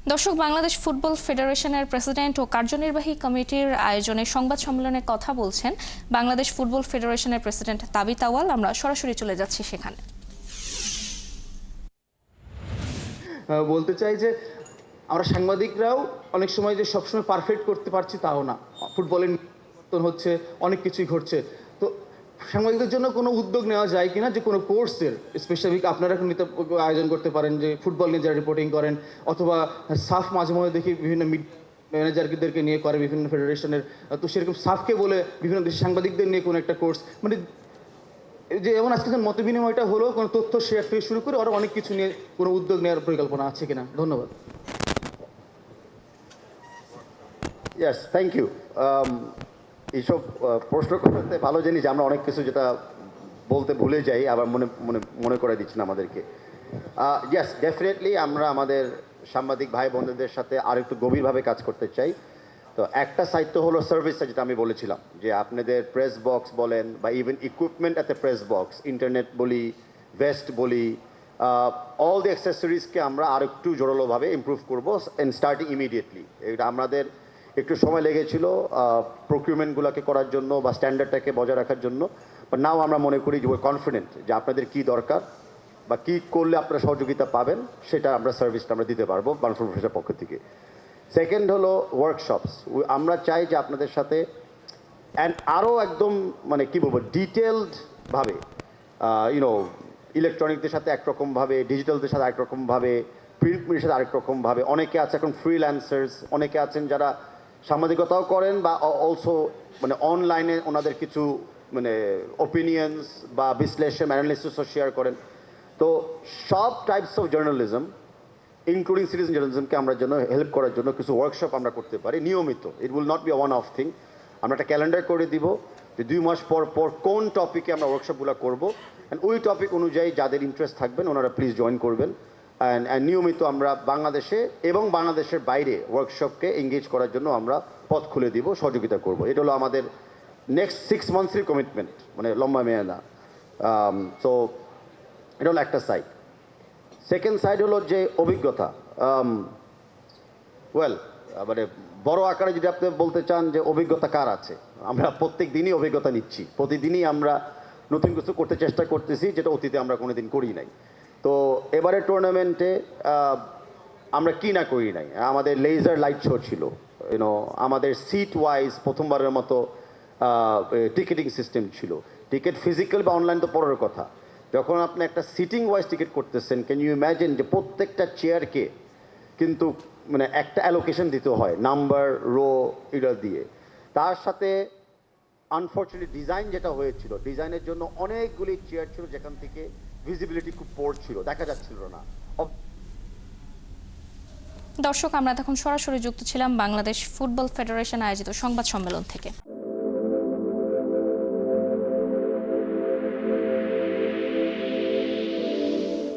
দর্শক, বাংলাদেশ ফুটবল ফেডারেশনের প্রেসিডেন্ট ও কার্যনির্বাহী কমিটির আয়োজনে সংবাদ সম্মেলনে কথা বলছেন বাংলাদেশ ফুটবল ফেডারেশনের প্রেসিডেন্ট তাবিথ আউয়াল। আমরা সরাসরি চলে যাচ্ছি সেখানে। বলতে চাই যে আমরা সাংবাদিকরাও অনেক সময় যে সবসময় পারফেক্ট করতে পারছি তাও না। ফুটবলের পরিবর্তন হচ্ছে, অনেক কিছুই ঘটছে। তো সাংবাদিকদের জন্য কোনো উদ্যোগ নেওয়া যায় কিনা, যে কোনো কোর্সের স্পেশালি আপনারা নিতে আয়োজন করতে পারেন, যে ফুটবল নিয়ে যারা রিপোর্টিং করেন, অথবা সাফ মাঝে মাঝে দেখি বিভিন্ন ম্যানেজারদেরকে নিয়ে করে বিভিন্ন ফেডারেশনের, তো সেরকম সাফকে বলে বিভিন্ন দেশের সাংবাদিকদের নিয়ে কোনো একটা কোর্স, মানে যে যেমন আজকে মত বিনিময়টা হলো, কোনো তথ্য শেয়ার থেকে শুরু করে আরও অনেক কিছু নিয়ে কোনো উদ্যোগ নেওয়ার পরিকল্পনা আছে কিনা? ধন্যবাদ। Yes, thank you. এইসব প্রশ্ন করতে ভালো জিনিস, আমরা অনেক কিছু যেটা বলতে ভুলে যাই আবার মনে করে দিচ্ছেন আমাদেরকে। ইয়েস, ডেফিনেটলি আমরা আমাদের সাংবাদিক ভাই বোনদের সাথে আর একটু গভীরভাবে কাজ করতে চাই। তো একটা সাইড তো হলো সার্ভিসটা, যেটা আমি বলেছিলাম যে আপনাদের প্রেস বক্স বলেন বা even equipment at the press box, internet বলি, ভেস্ট বলি, অল দ্য অ্যাক্সেসরিজকে আমরা আর একটু জোরালোভাবে ইমপ্রুভ করবো অ্যান্ড স্টার্টিং ইমিডিয়েটলি। এটা আমাদের একটু সময় লেগেছিল প্রকিউরমেন্টগুলোকে করার জন্য বা স্ট্যান্ডার্ডটাকে বজায় রাখার জন্য, বাট নাও আমরা মনে করি যে কনফিডেন্ট যে আপনাদের কী দরকার বা কী করলে আপনারা সহযোগিতা পাবেন, সেটা আমরা সার্ভিসটা আমরা দিতে পারবো বাংলা ফুটবল ফেডারেশনের পক্ষ থেকে। সেকেন্ড হলো ওয়ার্কশপস। আমরা চাই যে আপনাদের সাথে অ্যান্ড আরও একদম মানে কী বলবো ডিটেলডভাবে ইউনো ইলেকট্রনিকদের সাথে একরকমভাবে, ডিজিটালদের সাথে একরকমভাবে, প্রিন্ট মিডিয়ার সাথে আরেক রকমভাবে। অনেকে আছে এখন ফ্রিল্যান্সার্স, অনেকে আছেন যারা সাংবাদিকতাও করেন বা অলসো মানে অনলাইনে ওনাদের কিছু মানে ওপিনিয়ন্স বা বিশ্লেষণ অ্যানালিসিসও শেয়ার করেন। তো সব types of journalism including citizen জার্নালিজমকে আমরা জন্য হেল্প করার জন্য কিছু ওয়ার্কশপ আমরা করতে পারি নিয়মিত। It will not be one of thing. আমরা একটা ক্যালেন্ডার করে দিব যে 2 মাস পর পর কোন টপিকে আমরা ওয়ার্কশপগুলো করবো, অ্যান্ড ওই টপিক অনুযায়ী যাদের ইন্টারেস্ট থাকবেন ওনারা প্লিজ জয়েন করবেন। অ্যান্ড নিয়মিত আমরা বাংলাদেশে এবং বাংলাদেশের বাইরে ওয়ার্কশপকে এঙ্গেজ করার জন্য আমরা পথ খুলে দিব, সহযোগিতা করব। এটা হলো আমাদের নেক্সট 6 মান্থসের কমিটমেন্ট, মানে লম্বা মেয়াদ না। সো এটা হলো একটা সাইড। সেকেন্ড সাইড হলো যে অভিজ্ঞতা। মানে বড় আকারে যদি আপনি বলতে চান যে অভিজ্ঞতা কার আছে, আমরা প্রত্যেক দিনই অভিজ্ঞতা নিচ্ছি, প্রতিদিনই আমরা নতুন কিছু করতে চেষ্টা করতেছি যেটা অতীতে আমরা কোনোদিন করি নাই। তো এবারে টুর্নামেন্টে আমরা কি না করি নাই, আমাদের লেজার লাইট শো ছিল, আমাদের সিট ওয়াইজ প্রথমবারের মতো টিকিটিং সিস্টেম ছিল। টিকিট ফিজিক্যাল বা অনলাইন তো পরের কথা, যখন আপনি একটা সিটিং ওয়াইজ টিকিট করতেছেন, ক্যান ইউ ইম্যাজিন যে প্রত্যেকটা চেয়ারকে কিন্তু মানে একটা অ্যালোকেশন দিতে হয়, নাম্বার, রো, এটা দিয়ে। তার সাথে আনফর্চুনেটলি ডিজাইন যেটা হয়েছিল, ডিজাইনের জন্য অনেকগুলি চেয়ার ছিল যেখান থেকে ভিজিবিলিটি খুব পোর ছিল, দেখা যাচ্ছিল না। দর্শক, আমরা তখন সরাসরি যুক্ত ছিলাম বাংলাদেশ ফুটবল ফেডারেশন আয়োজিত সংবাদ সম্মেলন থেকে।